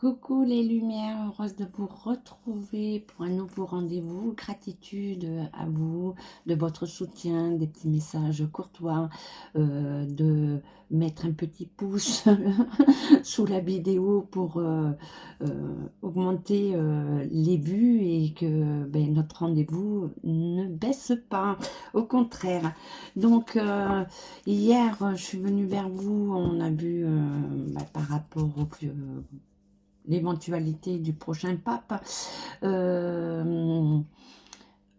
Coucou les lumières, heureuse de vous retrouver pour un nouveau rendez-vous. Gratitude à vous, de votre soutien, des petits messages courtois, de mettre un petit pouce sous la vidéo pour augmenter les vues et que notre rendez-vous ne baisse pas, au contraire. Donc hier, je suis venue vers vous, on a vu par rapport au l'éventualité du prochain pape,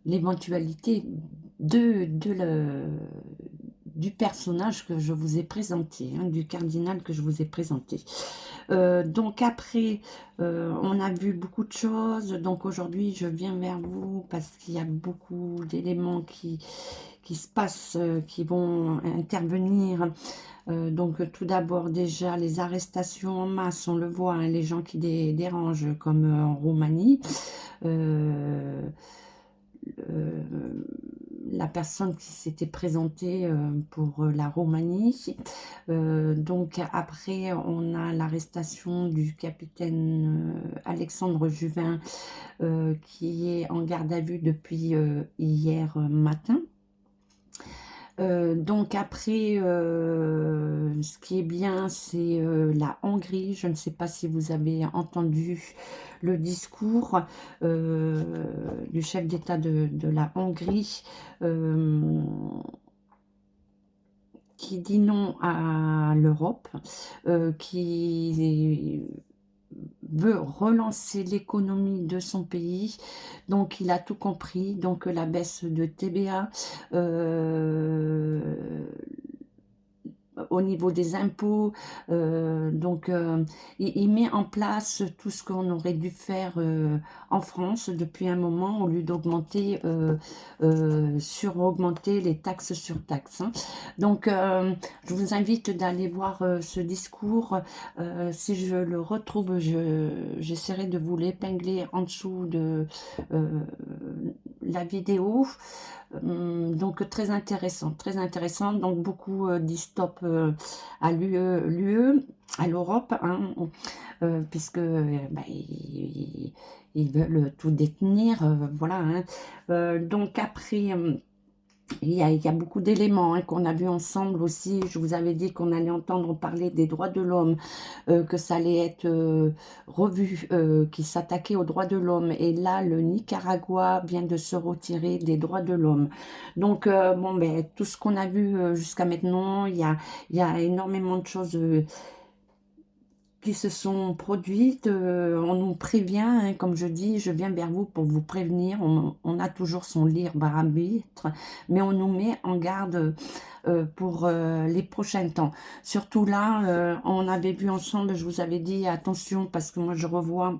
l'éventualité du personnage que je vous ai présenté, hein, du cardinal que je vous ai présenté. Donc après, on a vu beaucoup de choses, donc aujourd'hui je viens vers vous parce qu'il y a beaucoup d'éléments qui se passent, qui vont intervenir. Donc tout d'abord déjà les arrestations en masse, on le voit, hein, les gens qui dérangent comme en Roumanie. Euh, euh, la personne qui s'était présentée pour la Roumanie. Donc après on a l'arrestation du capitaine Alexandre Juvin qui est en garde à vue depuis hier matin. Donc après, ce qui est bien, c'est la Hongrie. Je ne sais pas si vous avez entendu le discours du chef d'État de la Hongrie qui dit non à l'Europe, qui veut relancer l'économie de son pays, donc il a tout compris, donc la baisse de TVA, au niveau des impôts, donc il met en place tout ce qu'on aurait dû faire en France depuis un moment, au lieu d'augmenter, suraugmenter les taxes sur taxes, hein. Donc je vous invite d'aller voir ce discours. Si je le retrouve, j'essaierai de vous l'épingler en dessous de la vidéo. Donc très intéressant. Donc beaucoup disent stop à l'UE, à l'Europe, hein, puisque ils veulent tout détenir, voilà, hein. Donc après, il y a beaucoup d'éléments, hein, qu'on a vu ensemble aussi. Je vous avais dit qu'on allait entendre parler des droits de l'homme, que ça allait être revu, qui s'attaquait aux droits de l'homme. Et là, le Nicaragua vient de se retirer des droits de l'homme. Donc, bon, tout ce qu'on a vu jusqu'à maintenant, il y a énormément de choses qui se sont produites. On nous prévient, hein, comme je dis, je viens vers vous pour vous prévenir. On a toujours son libre arbitre, mais on nous met en garde pour les prochains temps. Surtout là, on avait vu ensemble, je vous avais dit attention, parce que moi je revois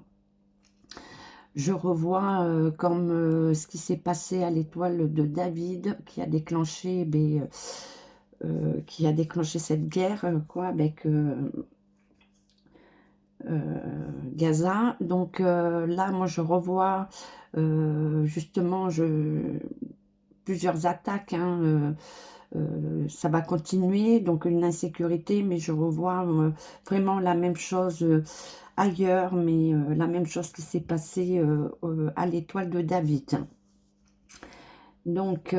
comme ce qui s'est passé à l'étoile de David, qui a déclenché cette guerre, quoi, avec Gaza. Donc là, moi, je revois justement plusieurs attaques, hein, ça va continuer, donc une insécurité, mais je revois vraiment la même chose ailleurs, mais la même chose qui s'est passée à l'étoile de David. Donc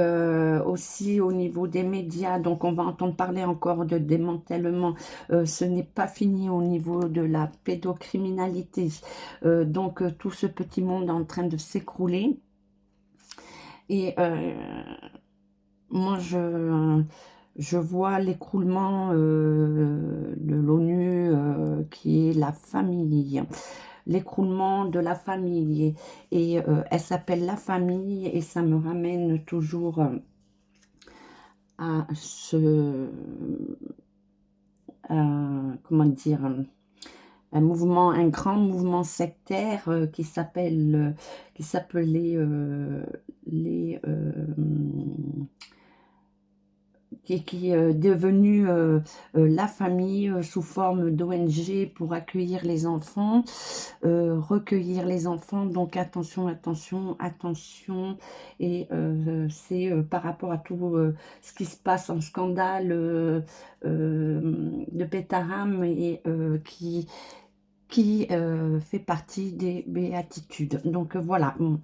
aussi au niveau des médias, donc on va entendre parler encore de démantèlement. Ce n'est pas fini au niveau de la pédocriminalité. Donc tout ce petit monde est en train de s'écrouler. Et moi je vois l'écroulement de l'ONU, qui est la famille. L'écroulement de la famille. Et elle s'appelle la famille, et ça me ramène toujours à comment dire, un grand mouvement sectaire qui s'appelait qui est devenu la famille sous forme d'ONG pour accueillir les enfants, recueillir les enfants. Donc attention, attention, attention. Et c'est par rapport à tout ce qui se passe en scandale de Pétaram, et qui fait partie des béatitudes. Donc voilà, bon,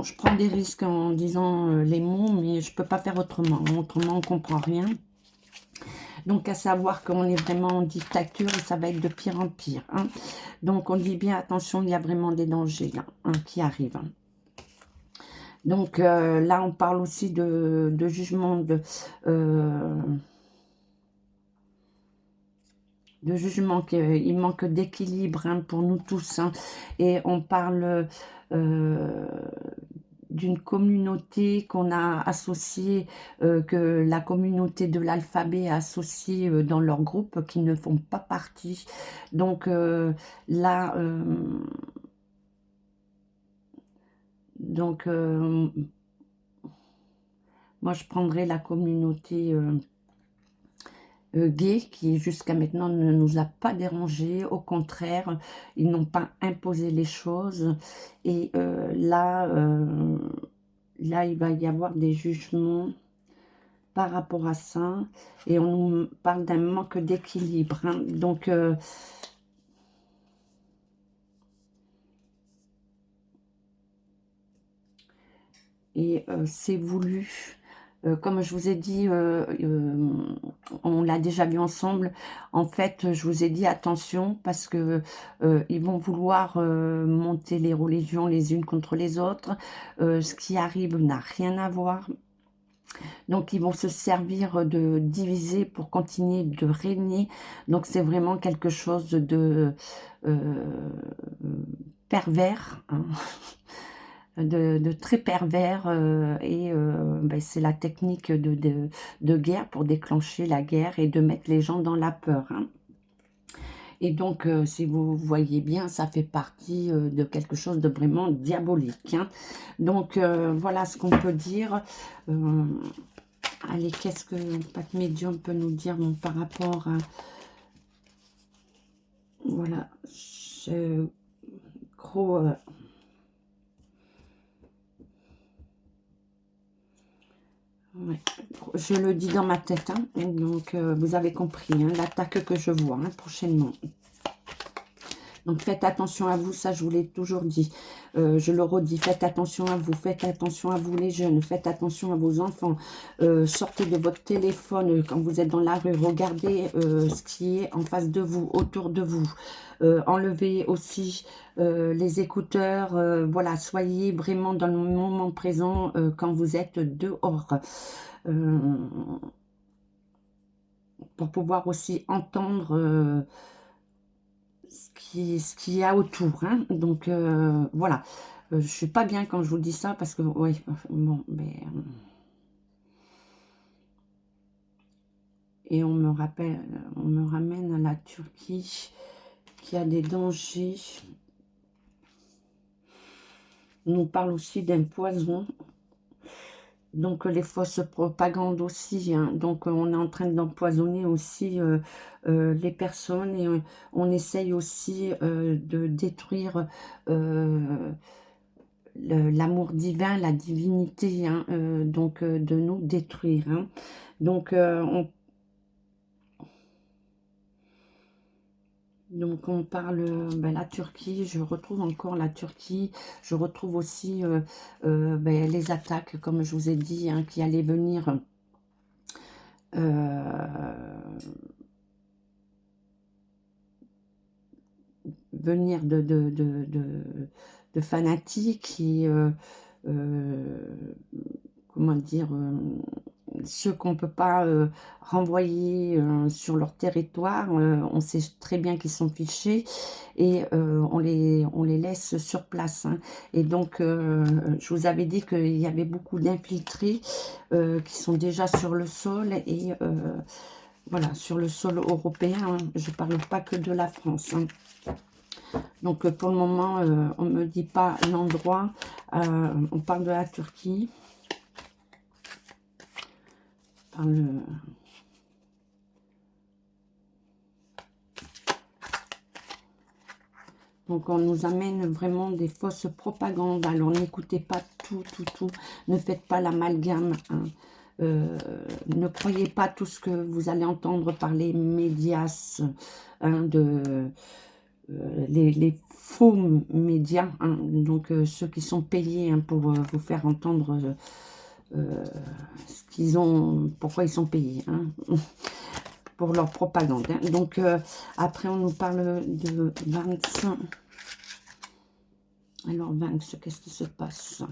je prends des risques en disant les mots, mais je peux pas faire autrement. Autrement, on comprend rien. Donc, à savoir qu'on est vraiment en dictature et ça va être de pire en pire. Hein. Donc, on dit bien, attention, il y a vraiment des dangers là, hein, qui arrivent. Hein. Donc, là, on parle aussi de jugement, de jugement, qu'il manque d'équilibre hein, pour nous tous. Hein. Et on parle d'une communauté qu'on a associée, que la communauté de l'alphabet a associée dans leur groupe, qui ne font pas partie. Donc là, moi je prendrais la communauté gay, qui jusqu'à maintenant ne nous a pas dérangé, au contraire, ils n'ont pas imposé les choses, et là, il va y avoir des jugements par rapport à ça, et on nous parle d'un manque d'équilibre, hein. Donc, c'est voulu. Comme je vous ai dit, on l'a déjà vu ensemble. En fait, je vous ai dit attention parce que ils vont vouloir monter les religions les unes contre les autres. Ce qui arrive n'a rien à voir. Donc, ils vont se servir de diviser pour continuer de régner. Donc, c'est vraiment quelque chose de pervers, hein. De très pervers ben, c'est la technique de guerre pour déclencher la guerre et de mettre les gens dans la peur. Hein. Et donc, si vous voyez bien, ça fait partie de quelque chose de vraiment diabolique. Hein. Donc, voilà ce qu'on peut dire. Allez, qu'est-ce que Pat Médium peut nous dire bon, par rapport à... Voilà, ce gros... Ouais. Je le dis dans ma tête, hein. Donc vous avez compris hein, l'attaque que je vois hein, prochainement. Donc faites attention à vous, ça je vous l'ai toujours dit. Je le redis, faites attention à vous les jeunes, faites attention à vos enfants. Sortez de votre téléphone quand vous êtes dans la rue, regardez ce qui est en face de vous, autour de vous. Enlevez aussi les écouteurs, voilà, soyez vraiment dans le moment présent quand vous êtes dehors. Pour pouvoir aussi entendre ce qu'il y a autour. Hein. Donc, voilà. Je ne suis pas bien quand je vous dis ça parce que, oui, bon, mais... et on me ramène à la Turquie qui a des dangers. On nous parle aussi d'un poison. Donc, les fausses propagandes aussi. Hein. Donc, on est en train d'empoisonner aussi les personnes. Et on essaye aussi de détruire l'amour divin, la divinité. Hein, donc, de nous détruire. Hein. Donc, on parle ben, la Turquie, je retrouve encore la Turquie, je retrouve aussi ben, les attaques, comme je vous ai dit, hein, qui allaient venir de fanatiques et comment dire, ceux qu'on ne peut pas renvoyer sur leur territoire, on sait très bien qu'ils sont fichés et on les laisse sur place. Hein. Et donc, je vous avais dit qu'il y avait beaucoup d'infiltrés qui sont déjà sur le sol et voilà, sur le sol européen. Hein. Je ne parle pas que de la France. Hein. Donc, pour le moment, on ne me dit pas l'endroit. On parle de la Turquie. Donc, on nous amène vraiment des fausses propagandes. Alors, n'écoutez pas tout. Ne faites pas l'amalgame. Hein. Ne croyez pas tout ce que vous allez entendre par les médias hein, les faux médias, hein, donc ceux qui sont payés, hein, pour vous faire entendre ce qu'ils ont, pourquoi ils sont payés, hein, pour leur propagande, hein. Donc après on nous parle de Vance. Alors Vance, qu'est-ce qui se passe?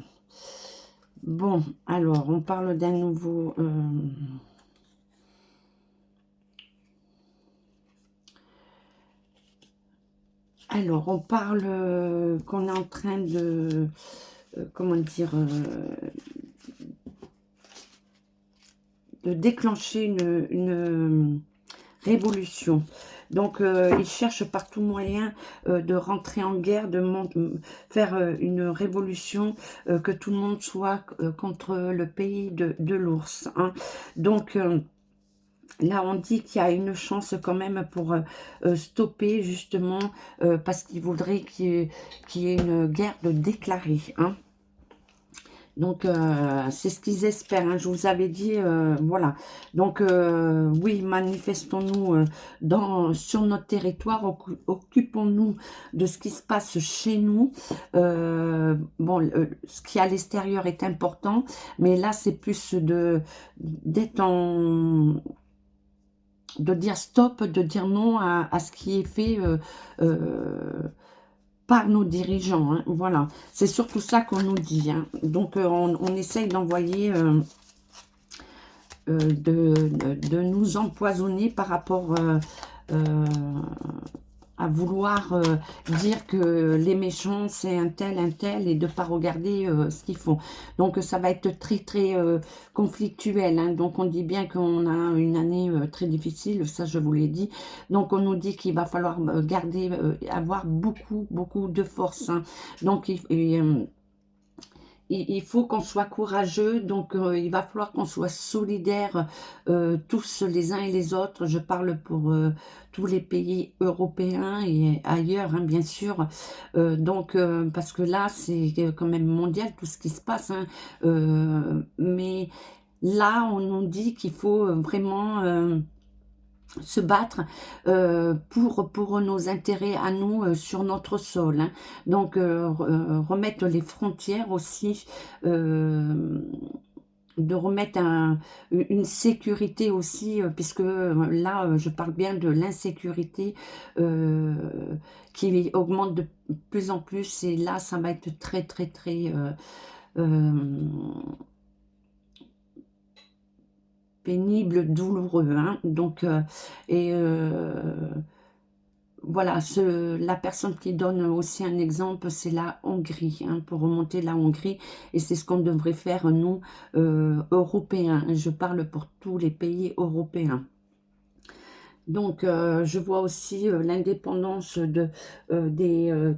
Bon, alors on parle d'un nouveau alors on parle qu'on est en train de comment dire, de déclencher une révolution. Donc, ils cherchent par tout moyen de rentrer en guerre, de faire une révolution, que tout le monde soit contre le pays de l'ours, hein. Donc, là, on dit qu'il y a une chance quand même pour stopper, justement, parce qu'ils voudraient qu'il y ait une guerre de déclarée, hein. Donc, c'est ce qu'ils espèrent, hein. Je vous avais dit, voilà. Donc, oui, manifestons-nous sur notre territoire, occupons-nous de ce qui se passe chez nous. Bon, ce qui est à l'extérieur est important, mais là, c'est plus d'être de dire stop, de dire non à ce qui est fait par nos dirigeants, hein. Voilà, c'est surtout ça qu'on nous dit, hein. Donc, on essaye d'envoyer, de nous empoisonner par rapport à vouloir dire que les méchants, c'est un tel, et de ne pas regarder ce qu'ils font. Donc, ça va être très, très conflictuel, hein. Donc, on dit bien qu'on a une année très difficile, ça, je vous l'ai dit. Donc, on nous dit qu'il va falloir garder, avoir beaucoup, beaucoup de force, hein. Donc, il faut qu'on soit courageux, donc il va falloir qu'on soit solidaires tous les uns et les autres. Je parle pour tous les pays européens et ailleurs, hein, bien sûr. Donc, parce que là, c'est quand même mondial tout ce qui se passe, hein. Mais là, on nous dit qu'il faut vraiment se battre pour nos intérêts à nous sur notre sol, hein. Donc, remettre les frontières aussi, de remettre une sécurité aussi, puisque là, je parle bien de l'insécurité qui augmente de plus en plus, et là, ça va être très, très, très pénible, douloureux, hein. Donc, et voilà, la personne qui donne aussi un exemple, c'est la Hongrie, hein, pour remonter la Hongrie, et c'est ce qu'on devrait faire, nous, Européens. Je parle pour tous les pays européens. Donc, je vois aussi l'indépendance des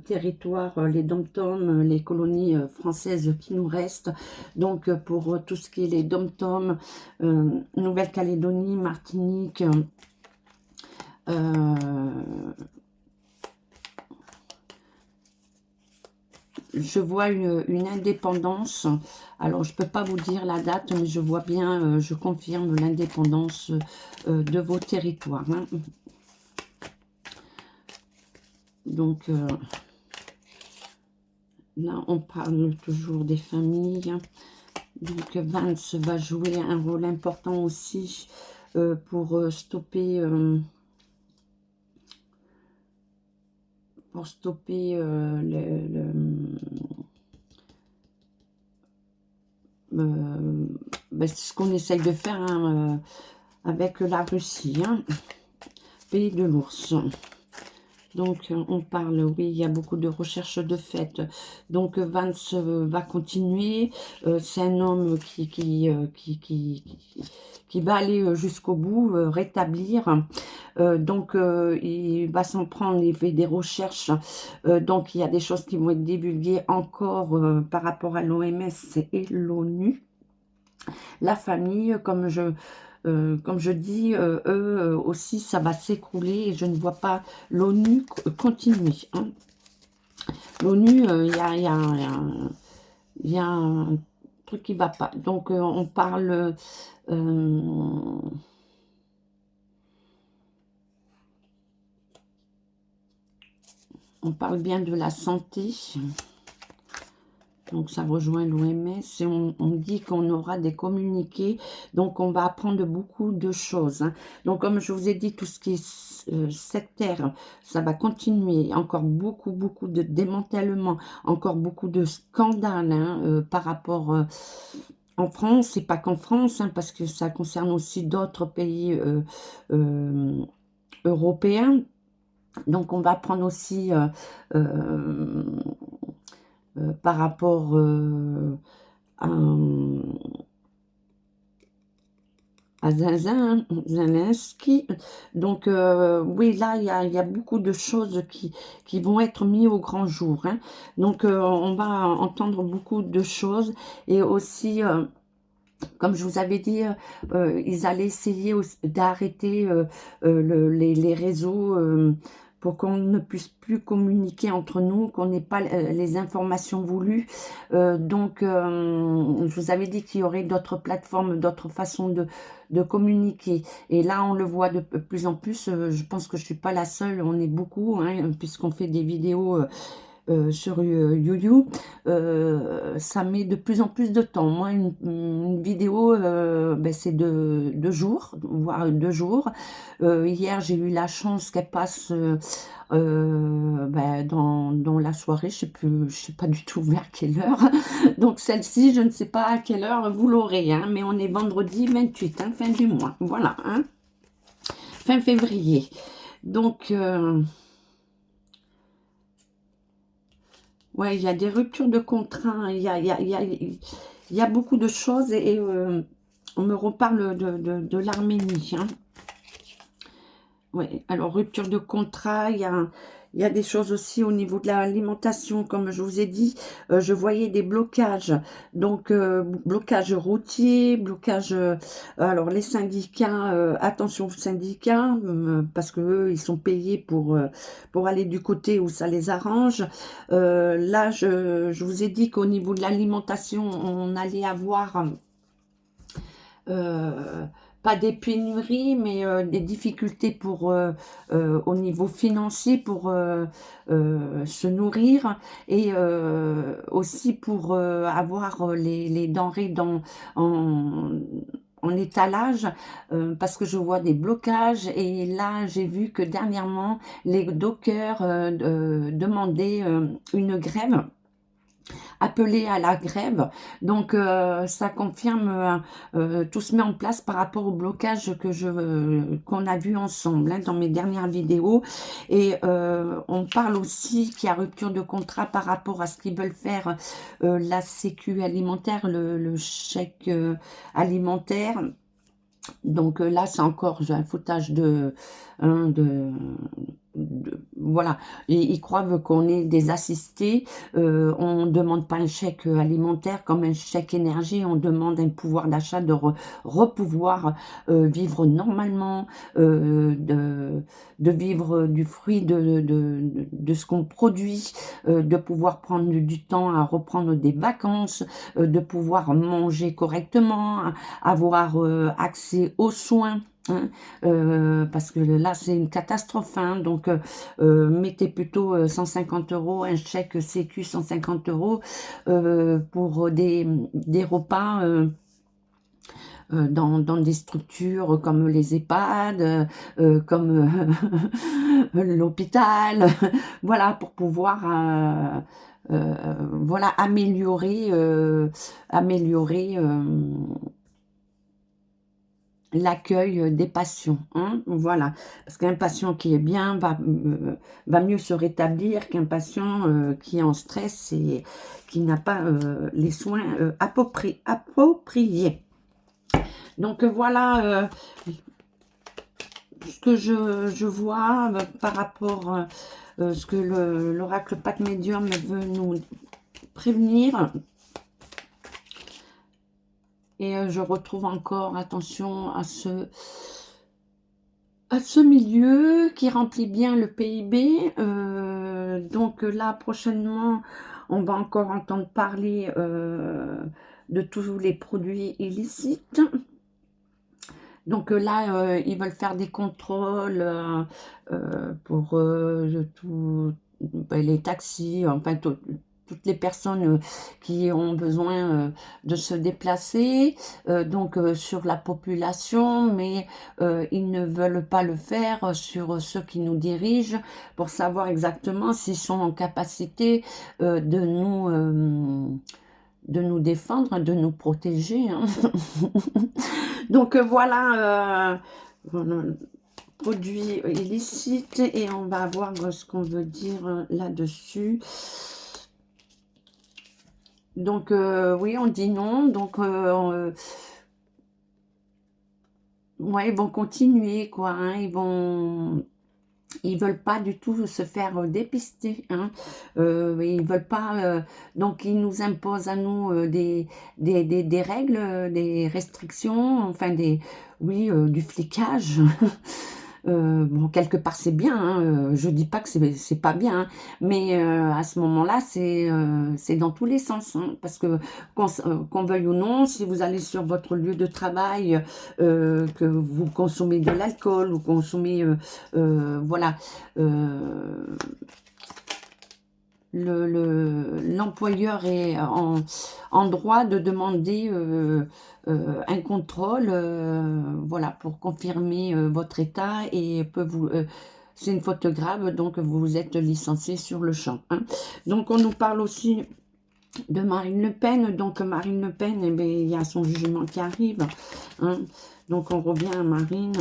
territoires, les dom-toms, les colonies françaises qui nous restent. Donc, pour tout ce qui est les dom-toms, Nouvelle-Calédonie, Martinique, je vois une indépendance. Alors, je ne peux pas vous dire la date, mais je vois bien, je confirme l'indépendance de vos territoires, hein. Donc, là, on parle toujours des familles. Donc, Vance va jouer un rôle important aussi pour stopper... ben, c'est ce qu'on essaye de faire, hein, avec la Russie, hein, pays de l'ours. Donc, on parle, oui, il y a beaucoup de recherches de fait. Donc, Vance va continuer. C'est un homme qui va aller jusqu'au bout, rétablir. Donc, il va s'en prendre, il fait des recherches. Donc, il y a des choses qui vont être divulguées encore par rapport à l'OMS et l'ONU. La famille, comme je dis, eux aussi, ça va s'écrouler, et je ne vois pas l'ONU continuer, hein. L'ONU, il y a un truc qui ne va pas. Donc, on parle... On parle bien de la santé. Donc, ça rejoint l'OMS et on dit qu'on aura des communiqués. Donc, on va apprendre beaucoup de choses, hein. Donc, comme je vous ai dit, tout ce qui est sectaire, ça va continuer. Encore beaucoup, beaucoup de démantèlement, encore beaucoup de scandales, hein, par rapport en France, et pas qu'en France, hein, parce que ça concerne aussi d'autres pays euh, européens. Donc, on va prendre aussi euh, par rapport à, à Zelensky. Donc, oui, là, il y a beaucoup de choses qui vont être mises au grand jour, hein. Donc, on va entendre beaucoup de choses. Et aussi, comme je vous avais dit, ils allaient essayer d'arrêter les réseaux pour qu'on ne puisse plus communiquer entre nous, qu'on n'ait pas les informations voulues. Donc, je vous avais dit qu'il y aurait d'autres plateformes, d'autres façons de communiquer. Et là, on le voit de plus en plus. Je pense que je ne suis pas la seule, on est beaucoup, hein, puisqu'on fait des vidéos sur YouYou, ça met de plus en plus de temps. Moi, une vidéo, ben, c'est 2 jours, voire 2 jours. Hier, j'ai eu la chance qu'elle passe ben, dans la soirée. Je sais pas du tout vers quelle heure. Donc, celle-ci, je ne sais pas à quelle heure vous l'aurez, hein, mais on est vendredi 28, hein, fin du mois. Voilà, hein, fin février. Donc, ouais, il y a des ruptures de contrat, hein. Il y a beaucoup de choses et on me reparle de l'Arménie, hein. Ouais, alors rupture de contrat, il y a des choses aussi au niveau de l'alimentation, comme je vous ai dit, je voyais des blocages, donc blocage routier, blocage, alors les syndicats, attention aux syndicats, parce que eux, ils sont payés pour aller du côté où ça les arrange. Là, je vous ai dit qu'au niveau de l'alimentation, on allait avoir euh, pas des pénuries, mais des difficultés au niveau financier pour se nourrir et aussi pour avoir les denrées en, en étalage, parce que je vois des blocages et là j'ai vu que dernièrement les dockers demandaient une grève, appelé à la grève. Donc, ça confirme, tout se met en place par rapport au blocage qu'on a vu ensemble, hein, dans mes dernières vidéos. Et on parle aussi qu'il y a rupture de contrat par rapport à ce qu'ils veulent faire, la sécu alimentaire, le chèque alimentaire. Donc là, c'est encore un foutage hein, voilà. Et ils croient qu'on est des assistés. On ne demande pas un chèque alimentaire comme un chèque énergie. On demande un pouvoir d'achat de repouvoir vivre normalement, de vivre du fruit de ce qu'on produit, de pouvoir prendre du temps à reprendre des vacances, de pouvoir manger correctement, avoir accès aux soins, hein, parce que là c'est une catastrophe, hein. Donc mettez plutôt 150 euros, un chèque sécu 150 euros pour des repas dans des structures comme les EHPAD, comme l'hôpital, voilà, pour pouvoir voilà, améliorer l'accueil des patients, hein, voilà. Parce qu'un patient qui est bien va mieux se rétablir qu'un patient qui est en stress et qui n'a pas les soins appropriés. Donc voilà ce que je vois par rapport à ce que l'oracle Pâques Médium veut nous prévenir. Et je retrouve encore, attention à ce milieu qui remplit bien le PIB. Donc là, prochainement, on va encore entendre parler de tous les produits illicites. Donc là, ils veulent faire des contrôles pour les taxis, enfin toutes les personnes qui ont besoin de se déplacer, donc sur la population, mais ils ne veulent pas le faire sur ceux qui nous dirigent pour savoir exactement s'ils sont en capacité de nous défendre, de nous protéger, hein. Donc voilà, produits illicites, et on va voir ce qu'on veut dire là-dessus. Donc oui, on dit non, donc ouais, ils vont continuer, quoi, hein, ils veulent pas du tout se faire dépister, hein. Ils veulent pas, donc ils nous imposent à nous des règles, des restrictions, enfin oui, du flicage. Bon, quelque part c'est bien, hein, je dis pas que c'est pas bien, hein, mais à ce moment-là c'est dans tous les sens, hein, parce que qu'on veuille ou non, si vous allez sur votre lieu de travail, que vous consommez de l'alcool, ou consommez, voilà, l'employeur est en droit de demander un contrôle, voilà, pour confirmer votre état, et peut vous, c'est une faute grave, donc vous êtes licencié sur le champ, hein. Donc on nous parle aussi de Marine Le Pen. Donc Marine Le Pen, eh bien, il y a son jugement qui arrive, hein. Donc on revient à Marine.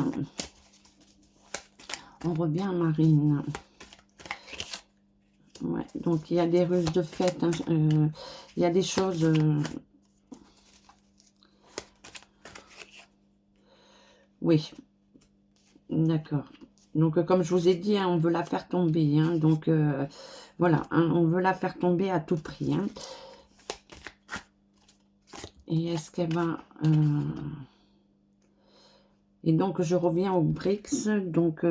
On revient à Marine. Ouais, donc il y a des ruses de fête, hein, il y a des choses... oui, d'accord. Donc comme je vous ai dit, hein, on veut la faire tomber, hein, donc voilà, hein, on veut la faire tomber à tout prix, hein. Et est-ce qu'elle va... Et donc je reviens aux BRICS, donc...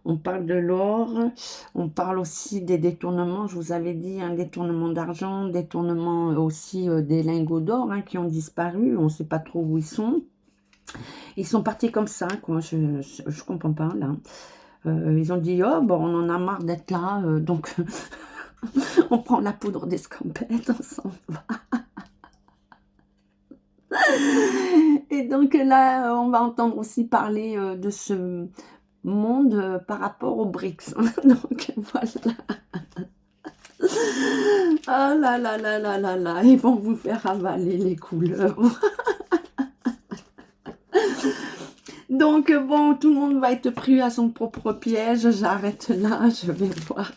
on parle de l'or, on parle aussi des détournements, je vous avais dit, un détournement d'argent, détournement aussi des lingots d'or, hein, qui ont disparu, on ne sait pas trop où ils sont. Ils sont partis comme ça, quoi, je comprends pas, là. Ils ont dit, oh, bon, on en a marre d'être là, donc on prend la poudre d'escampette, on s'en va. Et donc là, on va entendre aussi parler de ce monde par rapport aux BRICS. Donc voilà. Ah là là là là là là, ils vont vous faire avaler les couleurs. Donc bon, tout le monde va être pris à son propre piège. J'arrête là, je vais voir.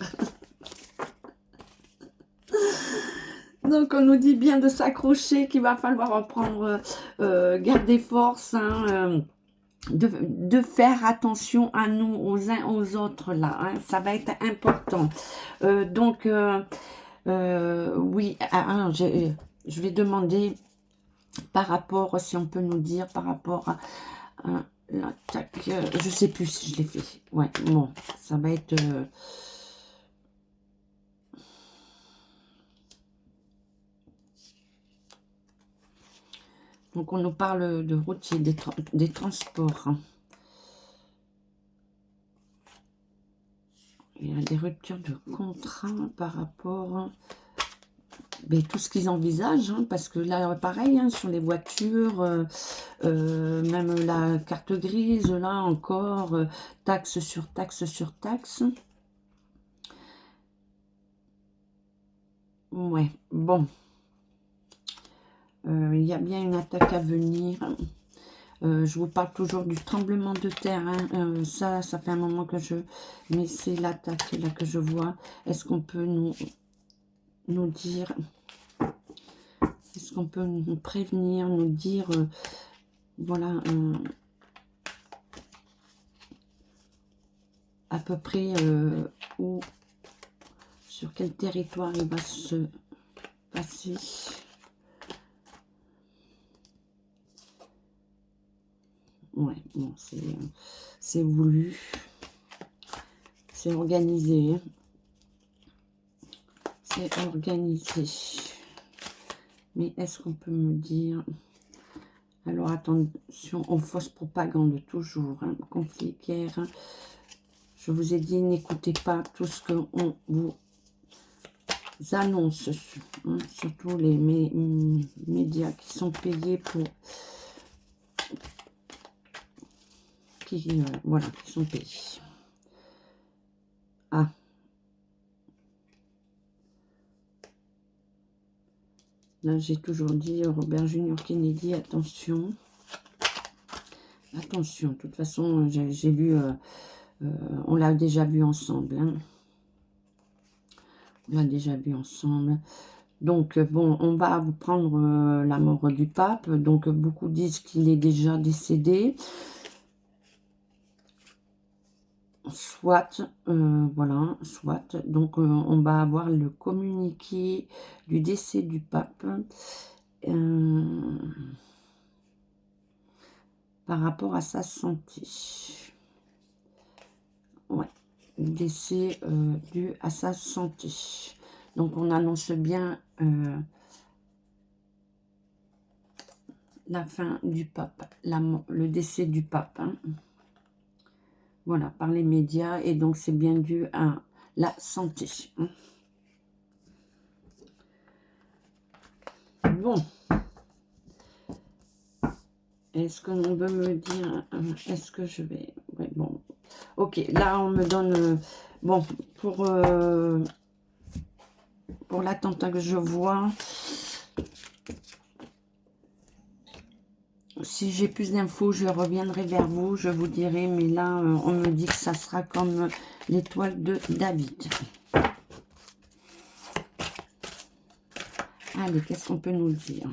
Donc on nous dit bien de s'accrocher, qu'il va falloir reprendre, garder force, hein, de faire attention à nous, aux uns aux autres, là, hein, ça va être important. Donc oui, je vais demander par rapport, si on peut nous dire par rapport à l'attaque, je sais plus si je l'ai fait. Ouais, bon, ça va être... donc on nous parle de routier, des transports, hein. Il y a des ruptures de contrat par rapport... mais tout ce qu'ils envisagent, hein, parce que là, pareil, hein, sur les voitures, même la carte grise, là encore, taxe sur taxe sur taxe. Ouais, bon. Il y a bien une attaque à venir. Je vous parle toujours du tremblement de terre, hein. Ça fait un moment que je... mais c'est l'attaque là que je vois. Est-ce qu'on peut nous dire... Est-ce qu'on peut nous prévenir, nous dire... voilà... à peu près où... sur quel territoire il va se passer... Ouais, bon, c'est voulu, c'est organisé, c'est organisé. Mais est-ce qu'on peut me dire... Alors attention aux fausses propagandes, toujours, hein, conflit, guerre. Je vous ai dit, n'écoutez pas tout ce qu'on vous annonce, hein, surtout les médias qui sont payés pour... voilà, qui sont payés. Ah. Là, j'ai toujours dit, Robert Junior Kennedy, attention. Attention, de toute façon, j'ai lu, on l'a déjà vu ensemble. Hein. On l'a déjà vu ensemble. Donc, bon, on va prendre la mort du pape. Donc, beaucoup disent qu'il est déjà décédé. Soit, voilà, soit. Donc, on va avoir le communiqué du décès du pape. Par rapport à sa santé. Ouais, décès dû à sa santé. Donc on annonce bien la fin du pape, le décès du pape. Hein. Voilà, par les médias. Et donc c'est bien dû à la santé. Hein. Bon. Est-ce qu'on veut me dire... Est-ce que je vais... Ouais, bon. Ok, là on me donne... bon, pour l'attentat que je vois... Si j'ai plus d'infos, je reviendrai vers vous, je vous dirai. Mais là, on me dit que ça sera comme l'étoile de David. Allez, qu'est-ce qu'on peut nous dire ?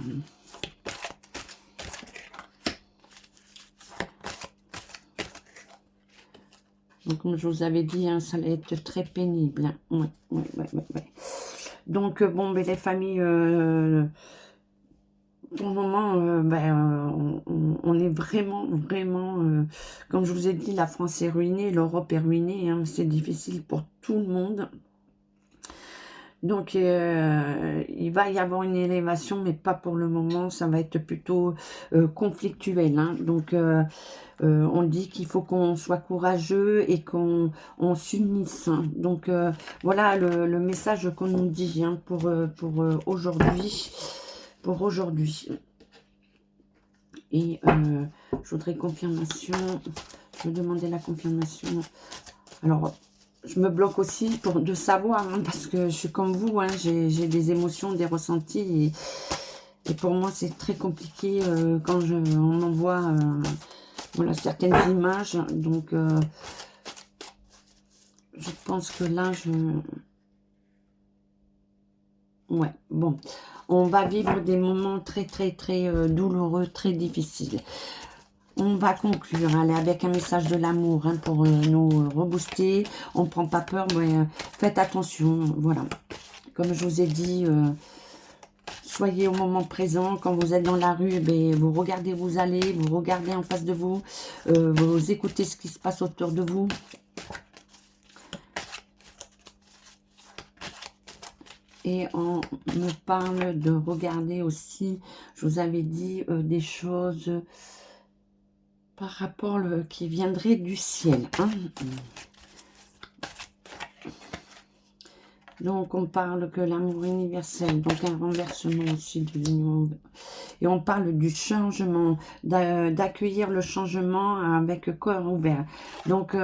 Donc, comme je vous avais dit, hein, ça allait être très pénible. Hein. Ouais. Donc, bon, mais les familles, pour le moment, on est vraiment, comme je vous ai dit, la France est ruinée, l'Europe est ruinée. Hein, c'est difficile pour tout le monde. Donc, il va y avoir une élévation, mais pas pour le moment. Ça va être plutôt conflictuel. Hein. Donc, on dit qu'il faut qu'on soit courageux et qu'on s'unisse. Hein. Donc, voilà le message qu'on nous dit hein, pour aujourd'hui. Pour aujourd'hui. Et je voudrais confirmation. Je vais demander la confirmation. Alors, je me bloque aussi de savoir, hein, parce que je suis comme vous, hein, j'ai des émotions, des ressentis, et pour moi c'est très compliqué quand on envoie voilà, certaines images, donc je pense que là, ouais, bon, on va vivre des moments très douloureux, très difficiles. On va conclure, allez, avec un message de l'amour hein, pour nous rebooster. On ne prend pas peur, mais faites attention, voilà. Comme je vous ai dit, soyez au moment présent. Quand vous êtes dans la rue, vous regardez où vous allez, vous regardez en face de vous, vous écoutez ce qui se passe autour de vous. Et on me parle de regarder aussi, je vous avais dit, des choses... par rapport qui viendrait du ciel. Hein. Donc, on parle que l'amour universel, donc un renversement aussi de l'union. Et on parle du changement, d'accueillir le changement avec cœur ouvert. Donc,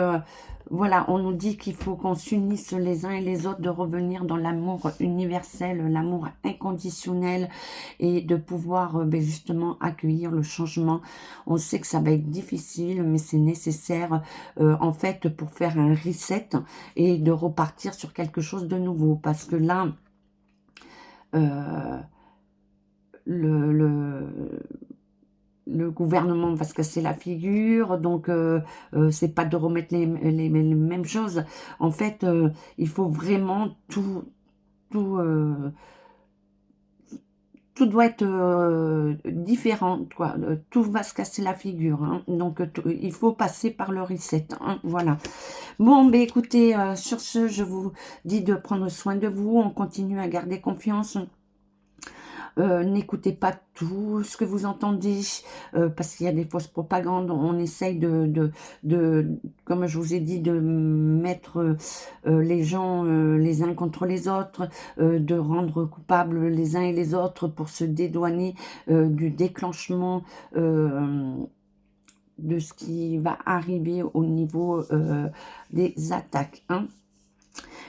voilà, on nous dit qu'il faut qu'on s'unisse les uns et les autres, de revenir dans l'amour universel, l'amour inconditionnel et de pouvoir justement accueillir le changement. On sait que ça va être difficile, mais c'est nécessaire en fait pour faire un reset et de repartir sur quelque chose de nouveau. Parce que là, le gouvernement va se casser la figure, donc c'est pas de remettre les mêmes choses. En fait, il faut vraiment tout doit être différent, quoi. Tout va se casser la figure, hein. Donc il faut passer par le reset, hein. Voilà. Bon, ben écoutez, sur ce, je vous dis de prendre soin de vous, on continue à garder confiance. n'écoutez pas tout ce que vous entendez, parce qu'il y a des fausses propagandes. On essaye comme je vous ai dit, de mettre les gens les uns contre les autres, de rendre coupables les uns et les autres pour se dédouaner du déclenchement de ce qui va arriver au niveau des attaques, hein.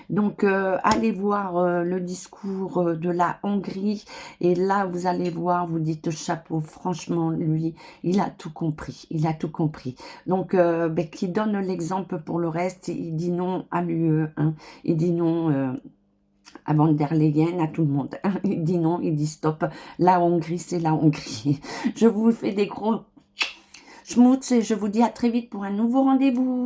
Donc, allez voir le discours de la Hongrie, et là, vous allez voir, vous dites chapeau, franchement, lui, il a tout compris, il a tout compris. Donc, ben, qui donne l'exemple pour le reste, il dit non à l'UE, hein, il dit non à Van der Leyen, à tout le monde, hein. Il dit non, il dit stop, la Hongrie, c'est la Hongrie. Je vous fais des gros schmutz et je vous dis à très vite pour un nouveau rendez-vous.